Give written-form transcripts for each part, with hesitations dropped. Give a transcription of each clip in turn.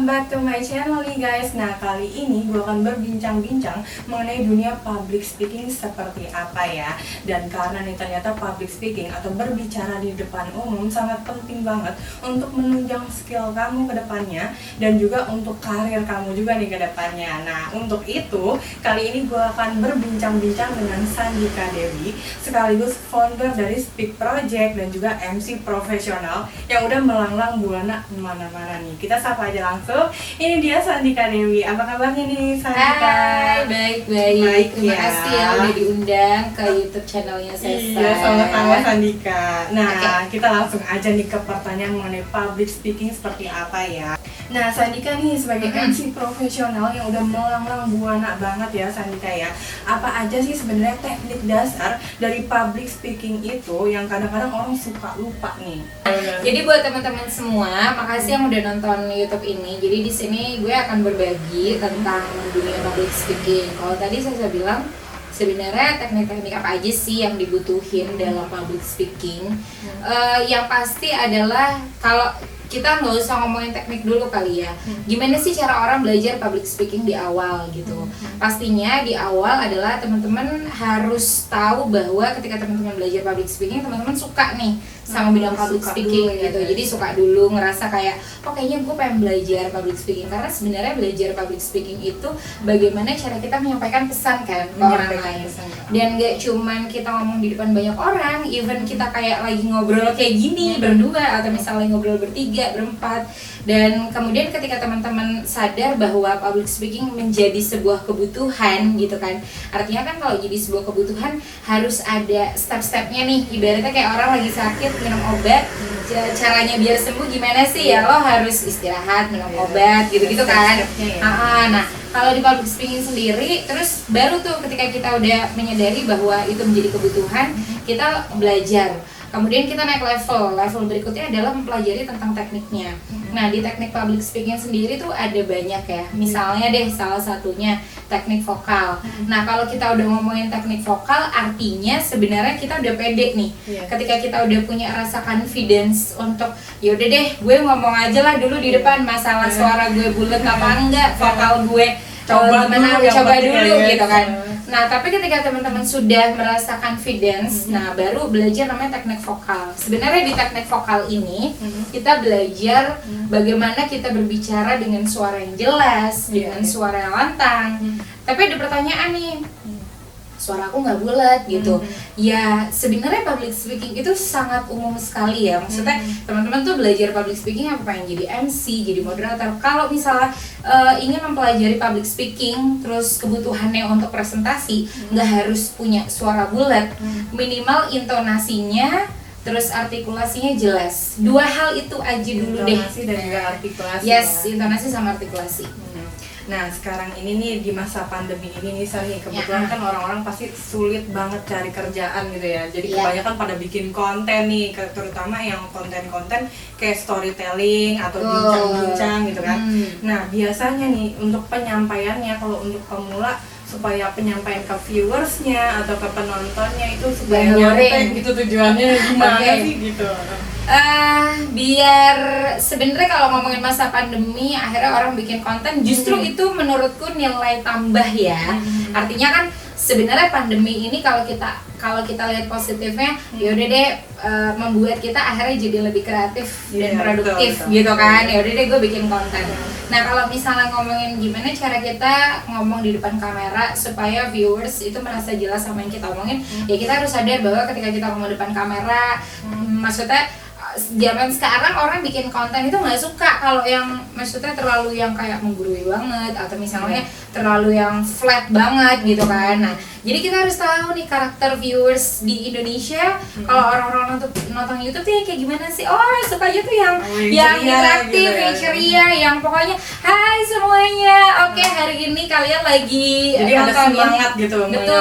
welcome back to my channel nih guys. Nah, kali ini gue akan berbincang-bincang mengenai dunia public speaking seperti apa ya. Dan karena nih ternyata public speaking atau berbicara di depan umum sangat penting banget untuk menunjang skill kamu ke depannya dan juga untuk karir kamu juga nih ke depannya. Nah, untuk itu kali ini gue akan berbincang-bincang dengan Sandika Dewi, sekaligus founder dari Speak Project dan juga MC profesional yang udah melanglang buana mana-mana nih. Kita sapa aja langsung. Ini dia Sandika Dewi. Apa kabarnya nih Sandika? Hai, baik. Terima kasih ya udah diundang ke YouTube channelnya Sesa. Iya, sama-sama Sandika. Nah, kita langsung aja nih ke pertanyaan mengenai public speaking seperti apa ya. Nah, Sandika nih sebagai MC profesional yang udah melanglang buana banget ya Sandika ya. Apa aja sih sebenarnya teknik dasar dari public speaking itu yang kadang-kadang orang suka lupa nih? Jadi buat teman-teman semua, makasih yang udah nonton YouTube ini. Jadi di sini gue akan berbagi tentang dunia public speaking. Kalau tadi saya bilang sebenarnya teknik-teknik apa aja sih yang dibutuhin dalam public speaking. Yang pasti adalah kalau kita nggak usah ngomongin teknik dulu kali ya. Gimana sih cara orang belajar public speaking di awal gitu? Pastinya di awal adalah teman-teman harus tahu bahwa ketika teman-teman belajar public speaking, teman-teman suka nih sama bidang public speaking gitu. Jadi suka dulu ngerasa kayak, oh kayaknya gue pengen belajar public speaking. Karena sebenarnya belajar public speaking itu bagaimana cara kita menyampaikan pesan kan ke orang lain. Dan gak cuman kita ngomong di depan banyak orang, even kita kayak lagi ngobrol kayak gini berdua atau misalnya ngobrol bertiga, berempat. Dan kemudian ketika teman-teman sadar bahwa public speaking menjadi sebuah kebutuhan gitu kan, artinya kan kalau jadi sebuah kebutuhan harus ada step-stepnya nih. Ibaratnya kayak orang lagi sakit minum obat, caranya biar sembuh gimana sih ya, lo harus istirahat, minum obat gitu-gitu kan. Nah, kalau di public speaking sendiri, terus baru tuh ketika kita udah menyadari bahwa itu menjadi kebutuhan, kita belajar. Kemudian kita naik level berikutnya adalah mempelajari tentang tekniknya. Nah, di teknik public speaking sendiri tuh ada banyak ya. Misalnya deh salah satunya teknik vokal. Nah, kalau kita udah ngomongin teknik vokal, artinya sebenarnya kita udah pede nih. Ketika kita udah punya rasa confidence untuk yaudah deh, gue ngomong aja lah dulu di depan, masalah suara gue bulet apa enggak, vokal gue coba dulu gitu kan. Nah, tapi ketika teman-teman sudah merasa confidence, nah baru belajar namanya teknik vokal. Sebenarnya di teknik vokal ini kita belajar bagaimana kita berbicara dengan suara yang jelas, dengan suara yang lantang. Tapi ada pertanyaan nih, suara aku nggak bulat gitu. Ya sebenarnya public speaking itu sangat umum sekali ya. Maksudnya teman-teman tuh belajar public speaking apa pengen jadi MC, jadi moderator. Kalau misalnya ingin mempelajari public speaking, terus kebutuhannya untuk presentasi, nggak harus punya suara bulat. Minimal intonasinya, terus artikulasinya jelas. Dua hal itu aja dulu deh. Intonasi dan juga artikulasi. Yes, intonasi sama artikulasi. Nah, sekarang ini nih di masa pandemi ini nih Sani, kebetulan kan orang-orang pasti sulit banget cari kerjaan gitu ya. Jadi kebanyakan pada bikin konten nih, terutama yang konten-konten kayak storytelling atau bincang-bincang gitu kan. Nah, biasanya nih untuk penyampaiannya, kalau untuk pemula supaya penyampaian ke viewersnya atau ke penontonnya itu supaya nyampe gitu tujuannya gimana sih gitu. Biar sebenarnya kalau ngomongin masa pandemi akhirnya orang bikin konten, justru itu menurutku nilai tambah ya. Artinya kan sebenarnya pandemi ini kalau kita lihat positifnya, yaudah deh membuat kita akhirnya jadi lebih kreatif dan produktif betul. Gitu kan. Yaudah deh gue bikin konten. Nah, kalau misalnya ngomongin gimana cara kita ngomong di depan kamera supaya viewers itu merasa jelas sama yang kita omongin, ya kita harus sadar bahwa ketika kita ngomong depan kamera, maksudnya zaman sekarang orang bikin konten itu nggak suka kalau yang maksudnya terlalu yang kayak menggurui banget atau misalnya terlalu yang flat banget gitu kan. Nah, jadi kita harus tahu nih karakter viewers di Indonesia. Kalau orang-orang nonton YouTube tuh kayak gimana sih? Oh, sukanya tuh yang interaktif, yang ceria, yang pokoknya hai semuanya. Oke, hari ini kalian lagi jadi nonton semangat gitu. Betul.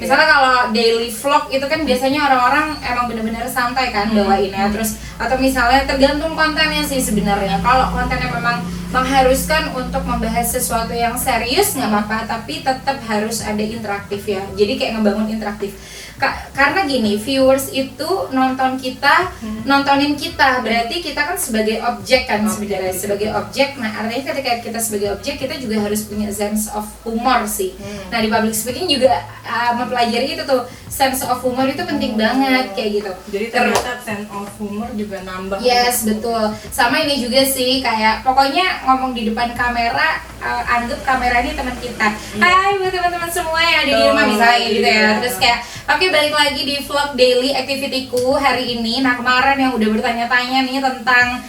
Misalnya kalau daily vlog itu kan biasanya orang-orang emang bener-bener santai kan bawainnya. Terus atau misalnya tergantung kontennya sih sebenarnya. Kalau kontennya memang mengharuskan untuk membahas sesuatu yang serius nggak apa-apa, tapi tetap harus ada interaktif ya. Jadi kayak ngebangun interaktif. Karena gini, viewers itu nontonin kita, berarti kita kan sebagai objek kan sebenarnya, sebagai objek. Nah artinya ketika kita sebagai objek, kita juga harus punya sense of humor sih. Nah di public speaking juga mempelajari itu tuh, sense of humor itu penting banget kayak gitu. Jadi ternyata sense of humor juga nambah. Yes, betul. Sama ini juga sih, kayak pokoknya ngomong di depan kamera, anggap kamera ini teman kita. Hai buat teman-teman semua yang ada di rumah misalnya gitu ya. Terus kayak, oke, balik lagi di vlog daily activity-ku hari ini. Nah kemarin yang udah bertanya-tanya nih tentang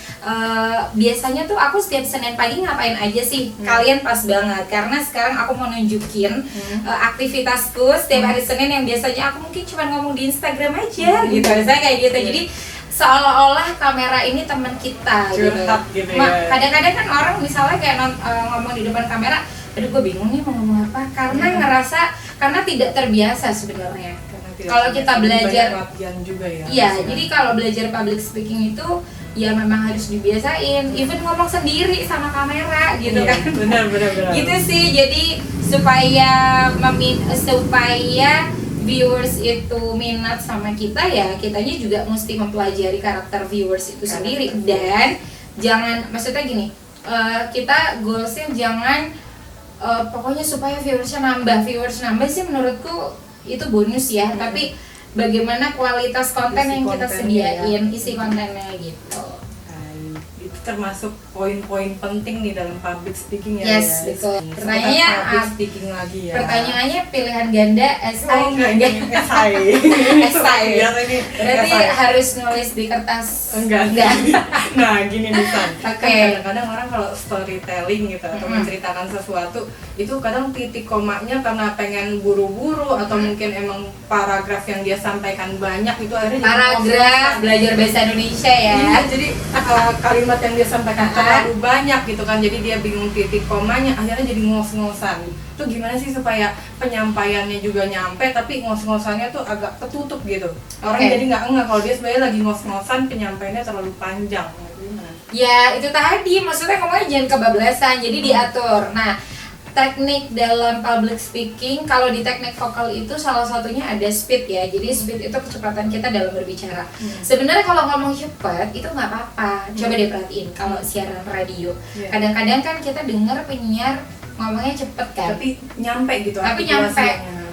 biasanya tuh aku setiap Senin pagi ngapain aja sih? Kalian pas banget, karena sekarang aku mau nunjukin aktivitasku setiap hari Senin yang biasanya aku mungkin cuma ngomong di Instagram aja gitu. Misalnya kayak gitu. Jadi seolah-olah kamera ini teman kita curhat gitu ya. Kadang-kadang kan orang misalnya kayak ngomong di depan kamera, aduh gue bingung nih mau ngomong apa, karena tidak terbiasa sebenarnya. Kalau kita belajar latihan juga ya. Iya, jadi kalau belajar public speaking itu ya memang harus dibiasain, even ngomong sendiri sama kamera gitu kan. Benar. Gitu sih, jadi supaya viewers itu minat sama kita, ya kitanya juga mesti mempelajari karakter viewers itu sendiri. Dan jangan, maksudnya gini, kita goalsnya jangan pokoknya supaya viewersnya nambah sih menurutku itu bonus ya, tapi bagaimana kualitas konten yang kita sediain, isi kontennya gitu. Itu termasuk poin-poin penting nih dalam public speaking ya. Yes, betul. Pertanyaannya public speaking lagi ya. Pertanyaannya pilihan ganda SI. Oh, enggak. SI. Biasanya berarti harus nulis di kertas. Enggak. Nah, gini nih San. Oke. Kadang-kadang orang kalau storytelling gitu atau menceritakan sesuatu, itu kadang titik komanya karena pengen buru-buru atau mungkin emang paragraf yang dia sampaikan banyak, itu akhirnya paragraf belajar bahasa Indonesia ya. Iya, jadi kalimat yang dia sampaikan terlalu banyak gitu kan, jadi dia bingung titik komanya, akhirnya jadi ngos-ngosan. Itu gimana sih supaya penyampaiannya juga nyampe tapi ngos-ngosannya tuh agak ketutup gitu, orang jadi nggak ngeh kalau dia sebenarnya lagi ngos-ngosan, penyampaiannya terlalu panjang. Ya itu tadi, maksudnya ngomongnya jangan kebablasan, jadi diatur. Nah teknik dalam public speaking, kalau di teknik vokal itu salah satunya ada speed ya. Jadi speed itu kecepatan kita dalam berbicara. Sebenarnya kalau ngomong cepat itu nggak apa-apa. Coba deh perhatiin kalau siaran radio. Kadang-kadang kan kita dengar penyiar ngomongnya cepet kan. Tapi nyampe gitu.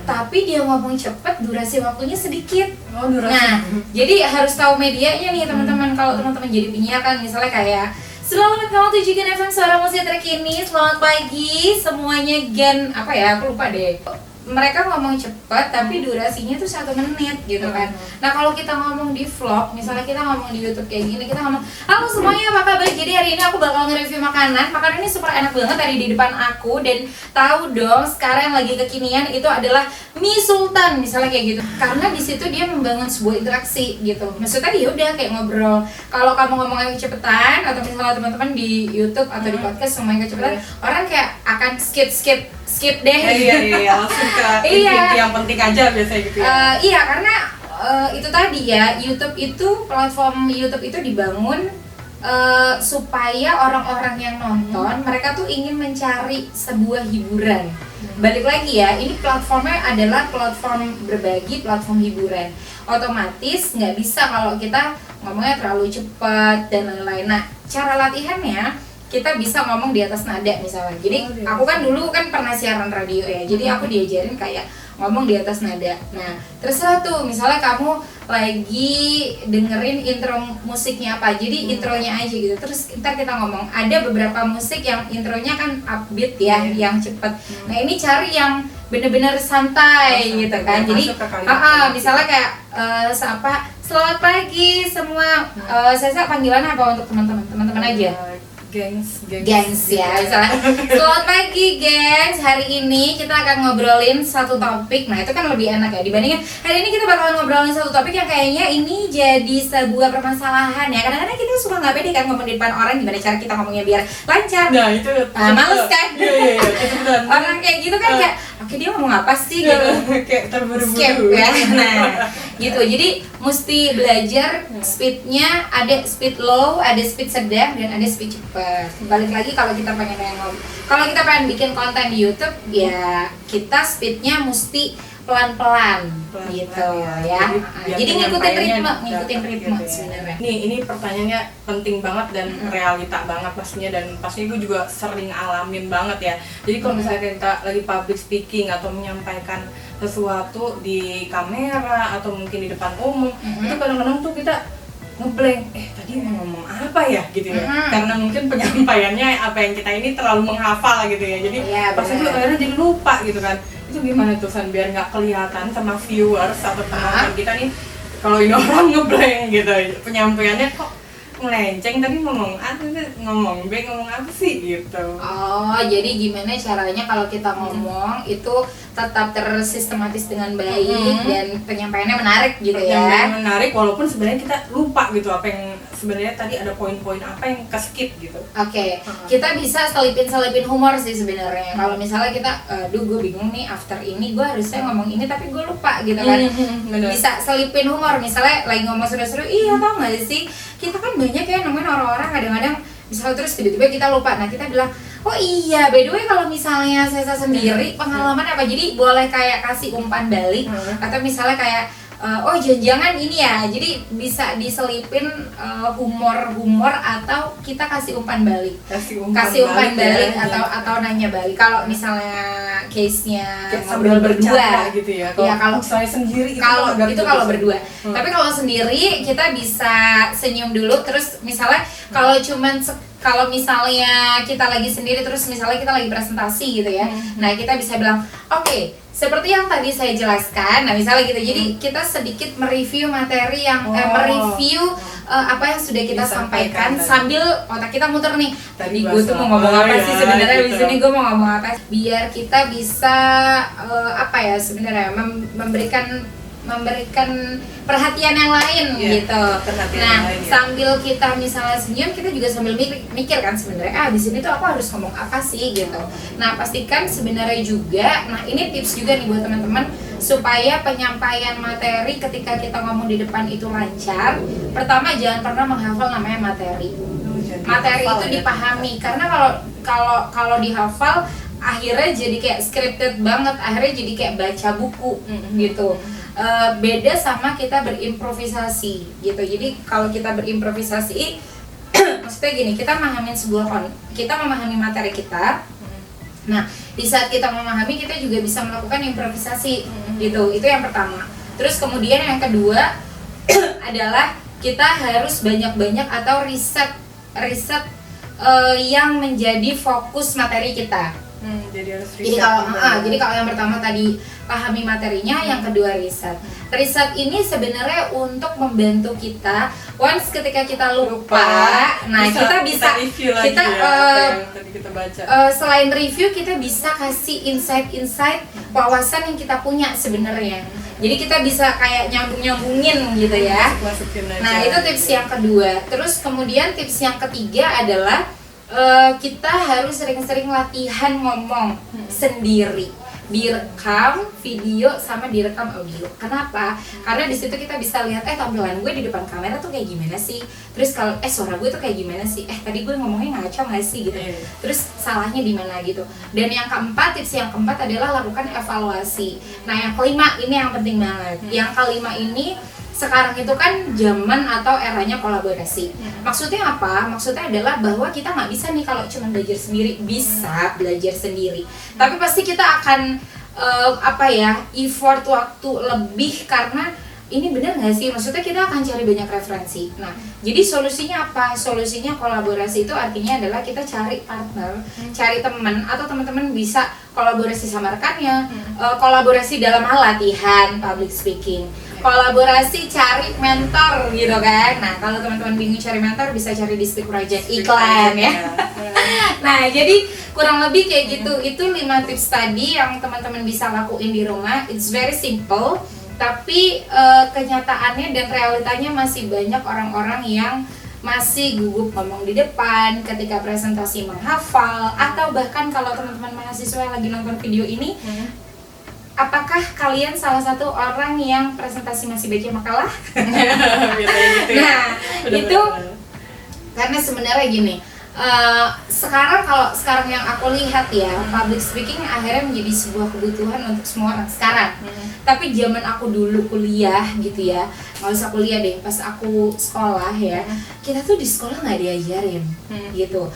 Tapi dia ngomong cepet, durasi waktunya sedikit. Oh, durasi. Nah, jadi harus tahu medianya nih teman-teman. Kalau teman-teman jadi penyiar kan, misalnya kayak selamat kamu tujuh Gen FM suara musik terkini. Selamat pagi semuanya Gen apa ya, aku lupa deh. Mereka ngomong cepat tapi durasinya tuh 1 menit gitu kan. Nah kalau kita ngomong di vlog, misalnya kita ngomong di YouTube kayak gini, kita ngomong halo semuanya apa kabar, jadi hari ini aku bakal nge-review makanan ini super enak banget tadi di depan aku, dan tahu dong sekarang yang lagi kekinian itu adalah mie sultan misalnya kayak gitu. Karena di situ dia membangun sebuah interaksi gitu. Maksudnya ya udah kayak ngobrol. Kalau kamu ngomongnya kecepatan atau misalnya teman-teman di YouTube atau di podcast semuanya kecepatan, orang kayak akan skip deh. Iya, langsung ke inti yang penting aja biasanya gitu ya. Iya, karena itu tadi ya, platform YouTube itu dibangun supaya orang-orang yang nonton mereka tuh ingin mencari sebuah hiburan. Balik lagi ya, ini platformnya adalah platform berbagi, platform hiburan. Otomatis nggak bisa kalau kita ngomongnya terlalu cepat dan lain-lain. Nah, cara latihannya kita bisa ngomong di atas nada misalnya. Jadi aku kan dulu kan pernah siaran radio ya, jadi aku diajarin kayak ngomong di atas nada. Nah terserah tuh, misalnya kamu lagi dengerin intro musiknya apa, jadi intronya aja gitu. Terus ntar kita ngomong, ada beberapa musik yang intronya kan upbeat ya, yang cepet. Nah ini cari yang bener-bener santai gitu kan. Jadi misalnya kayak selamat pagi semua. Saya panggilan apa untuk teman-teman aja? Gengs ya, misalnya selamat pagi gengs, hari ini kita akan ngobrolin satu topik. Nah itu kan lebih enak ya dibandingin hari ini kita bakalan ngobrolin satu topik yang kayaknya ini jadi sebuah permasalahan ya. Kadang-kadang kita suka nggak pede kan ngomong di depan orang, gimana cara kita ngomongnya biar lancar. Nah itu males kan. Iya, orang kayak gitu kan kayak oke dia ngomong apa sih gitu, kayak terburu-buru skip ya. Nah gitu, jadi mesti belajar speednya, ada speed low, ada speed sedang, dan ada speed cepat. Balik balik lagi kalau kita pengen kalau kita pengen bikin konten di YouTube ya kita speednya mesti pelan-pelan gitu ya. Jadi ngikutin ritme sebenarnya. Nih, ini pertanyaannya penting banget dan realita banget pastinya, dan pastinya gue juga sering alamin banget ya. Jadi kalau misalnya kita lagi public speaking atau menyampaikan sesuatu di kamera atau mungkin di depan umum, itu kadang-kadang tuh kita ngeblank, tadi mau ngomong apa ya gitu ya, karena mungkin penyampaiannya apa yang kita ini terlalu menghafal gitu ya, jadi pas itu akhirnya jadi lupa gitu kan. Itu gimana tuh San biar nggak kelihatan sama viewers atau penonton kita nih kalau ini orang ngeblank gitu, penyampaiannya kok melenceng, tadi ngomong apa sih gitu. Oh, jadi gimana caranya kalau kita ngomong itu tetap tersistematis dengan baik dan penyampaiannya menarik gitu ya. Penyampaian menarik walaupun sebenarnya kita lupa gitu apa yang sebenarnya tadi ada poin-poin apa yang ke-skip gitu. Oke. Kita bisa selipin humor sih sebenarnya. Kalau misalnya kita gue bingung nih after ini gue harusnya ngomong ini tapi gue lupa gitu kan. Bisa selipin humor, misalnya lagi ngomong seru-seru, iya tau gak sih kita kan banyak ya nemuin orang-orang kadang-kadang misalnya terus tiba-tiba kita lupa, nah kita bilang oh iya by the way kalau misalnya saya sendiri pengalaman apa, jadi boleh kayak kasih umpan balik atau misalnya kayak oh jangan ini ya, jadi bisa diselipin humor atau kita kasih umpan balik balik ya, atau nanya balik. Kalau misalnya case-nya sambil berdua gitu ya. Kalau saya sendiri kalau berdua. Tapi kalau sendiri kita bisa senyum dulu, terus misalnya kalau misalnya kita lagi sendiri terus misalnya kita lagi presentasi gitu ya. Nah, kita bisa bilang, "Oke, seperti yang tadi saya jelaskan." Nah, misalnya gitu. Jadi kita sedikit mereview materi yang mereview apa yang sudah kita sampaikan sambil otak kita muter nih. Tadi gue tuh mau ngomong apa sih sebenarnya, di sini gue mau ngomong apa? Biar kita bisa sebenarnya memberikan perhatian yang lain gitu. Nah, sambil kita misalnya senyum, kita juga sambil mikir kan sebenarnya di sini tuh aku harus ngomong apa sih gitu. Nah, pastikan sebenarnya juga, nah ini tips juga nih buat teman-teman supaya penyampaian materi ketika kita ngomong di depan itu lancar. Pertama, jangan pernah menghafal namanya materi. Materi itu dipahami, karena kalau dihafal akhirnya jadi kayak scripted banget, akhirnya jadi kayak baca buku gitu. Beda sama kita berimprovisasi gitu. Jadi kalau kita berimprovisasi maksudnya gini, kita memahami materi kita. Nah, di saat kita memahami, kita juga bisa melakukan improvisasi gitu. Itu yang pertama. Terus kemudian yang kedua adalah kita harus banyak-banyak atau riset yang menjadi fokus materi kita. Jadi kalau yang pertama tadi pahami materinya, yang kedua riset. Riset ini sebenarnya untuk membantu kita once ketika kita lupa, nah kita bisa review lagi yang tadi kita baca. Selain review, kita bisa kasih insight wawasan yang kita punya sebenarnya. Jadi kita bisa kayak nyambungin gitu ya. Nah, itu tips yang kedua. Terus kemudian tips yang ketiga adalah kita harus sering-sering latihan ngomong sendiri, direkam video sama direkam audio. Kenapa? Karena di situ kita bisa lihat tampilan gue di depan kamera tuh kayak gimana sih. Terus kalau suara gue tuh kayak gimana sih? Tadi gue ngomongnya ngaco nggak sih gitu. Terus salahnya di mana gitu. Dan yang keempat, tips yang keempat adalah lakukan evaluasi. Nah, yang kelima ini yang penting banget. Yang kelima ini, sekarang itu kan zaman atau eranya kolaborasi. Maksudnya apa? Maksudnya adalah bahwa kita nggak bisa nih kalau cuma belajar sendiri, bisa belajar sendiri. Tapi pasti kita akan effort waktu lebih, karena ini benar nggak sih? Maksudnya kita akan cari banyak referensi. Nah, jadi solusinya apa? Solusinya kolaborasi itu artinya adalah kita cari partner, cari teman, atau teman-teman bisa kolaborasi sama rekannya, kolaborasi dalam hal latihan public speaking, kolaborasi cari mentor gitu kan. Nah, kalau teman-teman bingung cari mentor, bisa cari di Stick Project iklan ya. Nah, jadi kurang lebih kayak gitu. Itu 5 tips tadi yang teman-teman bisa lakuin di rumah. It's very simple, tapi kenyataannya dan realitanya masih banyak orang-orang yang masih gugup ngomong di depan ketika presentasi, menghafal, atau bahkan kalau teman-teman mahasiswa yang lagi nonton video ini, apakah kalian salah satu orang yang presentasi masih baca makalah? Nah, itu karena sebenarnya gini, Sekarang kalau sekarang yang aku lihat ya, public speaking akhirnya menjadi sebuah kebutuhan untuk semua orang sekarang. Tapi zaman aku dulu kuliah gitu ya, nggak usah kuliah deh, pas aku sekolah ya, kita tuh di sekolah nggak diajarin gitu.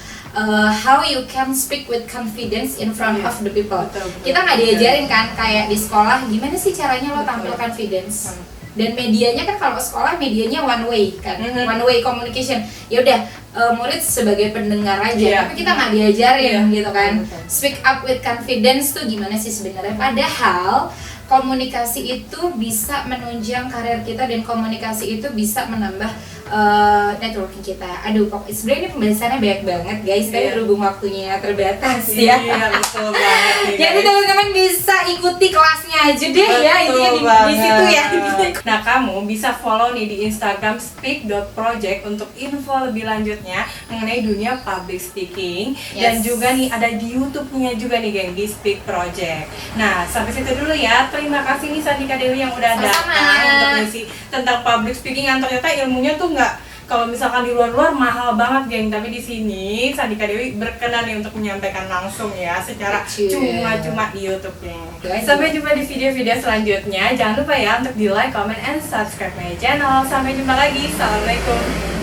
How you can speak with confidence in front of the people. Betul. Kita nggak diajarin kan kayak di sekolah gimana sih caranya lo tampil confidence. Dan medianya kan kalau sekolah medianya one way kan, one way communication. Ya udah murid sebagai pendengar aja, tapi kita nggak diajarin gitu kan. Speak up with confidence tuh gimana sih sebenarnya? Padahal komunikasi itu bisa menunjang karir kita dan komunikasi itu bisa menambah networking kita. Aduh, sebenarnya ini pembahasannya banyak banget guys, tapi berhubung waktunya terbatas ya. Iya, betul banget nih, Jadi guys. teman-teman bisa ikuti kelasnya aja deh ya, intinya di situ ya. Nah, kamu bisa follow nih di Instagram speak.project untuk info lebih lanjutnya mengenai dunia public speaking. Dan juga nih ada di YouTube-nya juga nih geng, di Speak Project. Nah, sampai situ dulu ya. Terima kasih nih Sandika Dewi yang udah datang untuk ngisi tentang public speaking yang ternyata ilmunya tuh nggak, kalau misalkan di luar-luar mahal banget geng, tapi di sini Sandika Dewi berkenan nih untuk menyampaikan langsung ya secara cuma-cuma di YouTube-nya. Sampai jumpa di video-video selanjutnya. Jangan lupa ya untuk di like, comment, and subscribe my channel. Sampai jumpa lagi. Assalamualaikum.